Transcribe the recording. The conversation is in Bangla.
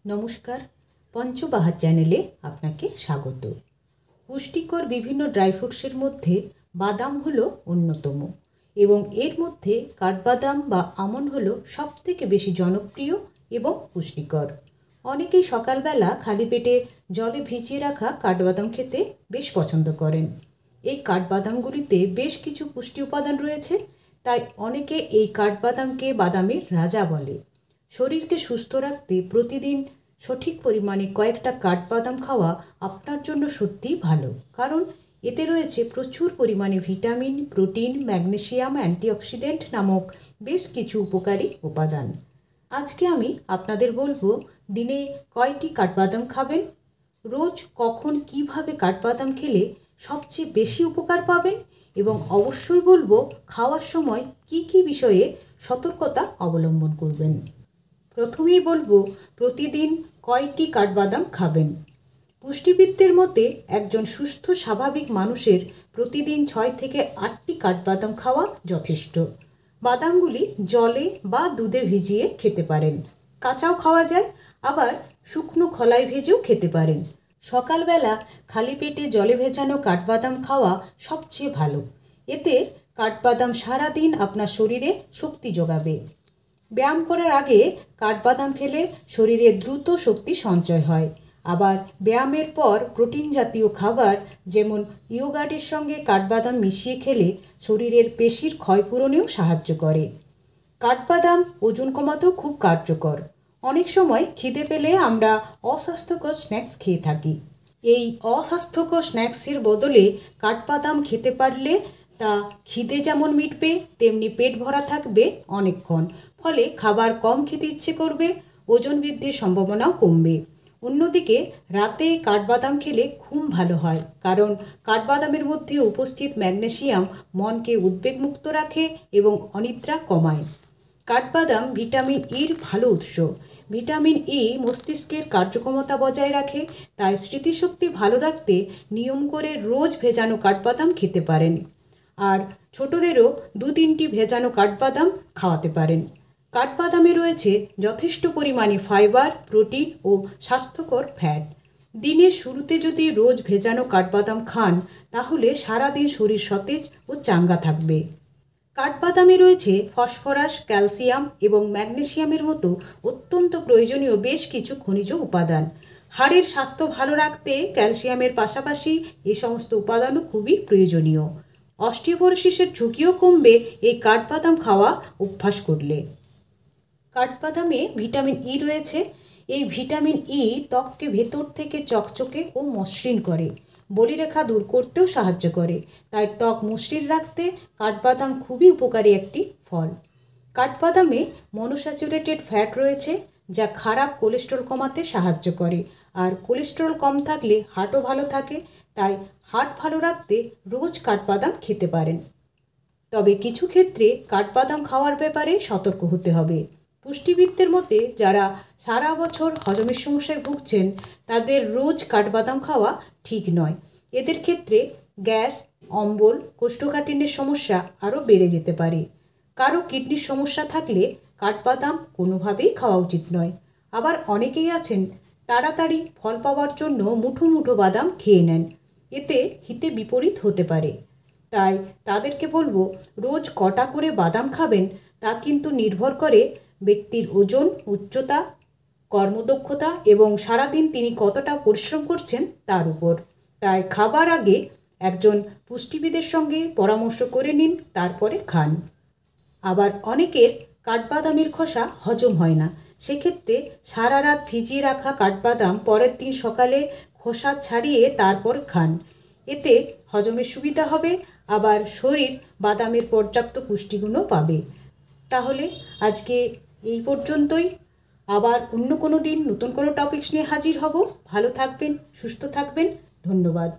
নমস্কার, পঞ্চবাহার চ্যানেলে আপনাকে স্বাগত। পুষ্টিকর বিভিন্ন ড্রাই ফ্রুটসের মধ্যে বাদাম হলো অন্যতম এবং এর মধ্যে কাঠবাদাম বা আমন্ড হলো সবথেকে বেশি জনপ্রিয় এবং পুষ্টিকর। অনেকেই সকালবেলা খালি পেটে জলে ভিজিয়ে রাখা কাঠবাদাম খেতে বেশ পছন্দ করেন। এই কাঠবাদামগুলিতে বেশ কিছু পুষ্টি উপাদান রয়েছে, তাই অনেকে এই কাঠবাদামকে বাদামের রাজা বলে। শরীরকে সুস্থ রাখতে প্রতিদিন সঠিক পরিমাণে কয়েকটা কাঠবাদাম খাওয়া আপনার জন্য সত্যিই ভালো, কারণ এতে রয়েছে প্রচুর পরিমাণে ভিটামিন, প্রোটিন, ম্যাগনেসিয়াম, অ্যান্টিঅক্সিডেন্ট নামক বেশ কিছু উপকারী উপাদান। আজকে আমি আপনাদের বলবো দিনে কয়টি কাঠবাদাম খাবেন, রোজ কখন কিভাবে কাঠবাদাম খেলে সবচেয়ে বেশি উপকার পাবেন, এবং অবশ্যই বলবো খাওয়ার সময় কি কি বিষয়ে সতর্কতা অবলম্বন করবেন। প্রথমেই বলবো প্রতিদিন কয়টি কাঠবাদাম খাবেন। পুষ্টিবিদদের মতে একজন সুস্থ স্বাভাবিক মানুষের প্রতিদিন 6 থেকে 8টি কাঠবাদাম খাওয়া যথেষ্ট। বাদামগুলি জলে বা দুধে ভিজিয়ে খেতে পারেন, কাঁচাও খাওয়া যায়, আবার শুকনো খোলায় ভেজেও খেতে পারেন। সকালবেলা খালি পেটে জলে ভেজানো কাঠবাদাম খাওয়া সবচেয়ে ভালো। এতে কাঠবাদাম সারাদিন আপনার শরীরে শক্তি যোগাবে। ব্যায়াম করার আগে কাঠবাদাম খেলে শরীরে দ্রুত শক্তি সঞ্চয় হয়। আবার ব্যায়ামের পর প্রোটিন জাতীয় খাবার যেমন ইয়োগার্টের সঙ্গে কাঠবাদাম মিশিয়ে খেলে শরীরের পেশির ক্ষয়পূরণেও সাহায্য করে। কাঠবাদাম ওজন কমাতেও খুব কার্যকর। অনেক সময় খিদে পেলে আমরা অস্বাস্থ্যকর স্ন্যাক্স খেয়ে থাকি। এই অস্বাস্থ্যকর স্ন্যাক্সের বদলে কাঠবাদাম খেতে পারলে তা খিদে যেমন মিটবে, তেমনি পেট ভরা থাকবে অনেকক্ষণ। ফলে খাবার কম খেতে ইচ্ছে করবে, ওজন বৃদ্ধির সম্ভাবনাও কমবে। অন্যদিকে রাতে কাঠবাদাম খেলে ঘুম ভালো হয়, কারণ কাঠবাদামের মধ্যে উপস্থিত ম্যাগনেসিয়াম মনকে উদ্বেগমুক্ত রাখে এবং অনিদ্রা কমায়। কাঠবাদাম ভিটামিন ইর ভালো উৎস। ভিটামিন ই মস্তিষ্কের কার্যক্ষমতা বজায় রাখে, তাই স্মৃতিশক্তি ভালো রাখতে নিয়ম করে রোজ ভেজানো কাঠবাদাম খেতে পারেন। আর ছোটদেরও 2-3টি ভেজানো কাঠবাদাম খাওয়াতে পারেন। কাঠবাদামে রয়েছে যথেষ্ট পরিমাণে ফাইবার, প্রোটিন ও স্বাস্থ্যকর ফ্যাট। দিনের শুরুতে যদি রোজ ভেজানো কাঠবাদাম খান, তাহলে সারাদিন শরীর সতেজ ও চাঙ্গা থাকবে। কাঠবাদামে রয়েছে ফসফরাস, ক্যালসিয়াম এবং ম্যাগনেসিয়ামের মতো অত্যন্ত প্রয়োজনীয় বেশ কিছু খনিজ উপাদান। হাড়ের স্বাস্থ্য ভালো রাখতে ক্যালসিয়ামের পাশাপাশি এ সমস্ত উপাদানও খুবই প্রয়োজনীয়। অস্টিওপোরোসিসের ঝুঁকিও কমবে এই কাঠবাদাম খাওয়া অভ্যাস করলে। কাঠবাদামে ভিটামিন ই রয়েছে। এই ভিটামিন ই ত্বককে ভেতর থেকে চকচকে ও মসৃণ করে, বলিরেখা দূর করতেও সাহায্য করে। তাই ত্বক মসৃণ রাখতে কাঠবাদাম খুবই উপকারী একটি ফল। কাঠবাদামে মনোস্যাচুরেটেড ফ্যাট রয়েছে, যা খারাপ কোলেস্টেরল কমাতে সাহায্য করে। আর কোলেস্টেরল কম থাকলে হার্টও ভালো থাকে, তাই হার্ট ভালো রাখতে রোজ কাঠবাদাম খেতে পারেন। তবে কিছু ক্ষেত্রে কাঠবাদাম খাওয়ার ব্যাপারে সতর্ক হতে হবে। পুষ্টিবিদদের মতে যারা সারা বছর হজমের সমস্যায় ভুগছেন, তাদের রোজ কাঠবাদাম খাওয়া ঠিক নয়। এদের ক্ষেত্রে গ্যাস, অম্বল, কোষ্ঠকাঠিন্যের সমস্যা আরও বেড়ে যেতে পারে। কারো কিডনির সমস্যা থাকলে কাঠবাদাম কোনোভাবেই খাওয়া উচিত নয়। আবার অনেকেই আছেন তাড়াতাড়ি ফল পাওয়ার জন্য মুঠো মুঠো বাদাম খেয়ে নেন, এতে হিতে বিপরীত হতে পারে। তাই তাদেরকে বলবো রোজ কটা করে বাদাম খাবেন তা কিন্তু নির্ভর করে ব্যক্তির ওজন, উচ্চতা, কর্মদক্ষতা এবং সারাদিন তিনি কতটা পরিশ্রম করছেন তার উপর। তাই খাবার আগে একজন পুষ্টিবিদের সঙ্গে পরামর্শ করে নিন, তারপরে খান। আবার অনেকের কাঠবাদামের খোসা হজম হয় না, সেক্ষেত্রে সারা রাত ভিজিয়ে রাখা কাঠবাদাম পরের দিন সকালে খোসা ছাড়িয়ে তারপর খান। এতে হজমের সুবিধা হবে, আবার শরীর বাদামের পর্যাপ্ত পুষ্টিগুণও পাবে। তাহলে আজকে এই পর্যন্তই। আবার অন্য কোনো দিন নতুন কোনো টপিকস নিয়ে হাজির হব। ভালো থাকবেন, সুস্থ থাকবেন। ধন্যবাদ।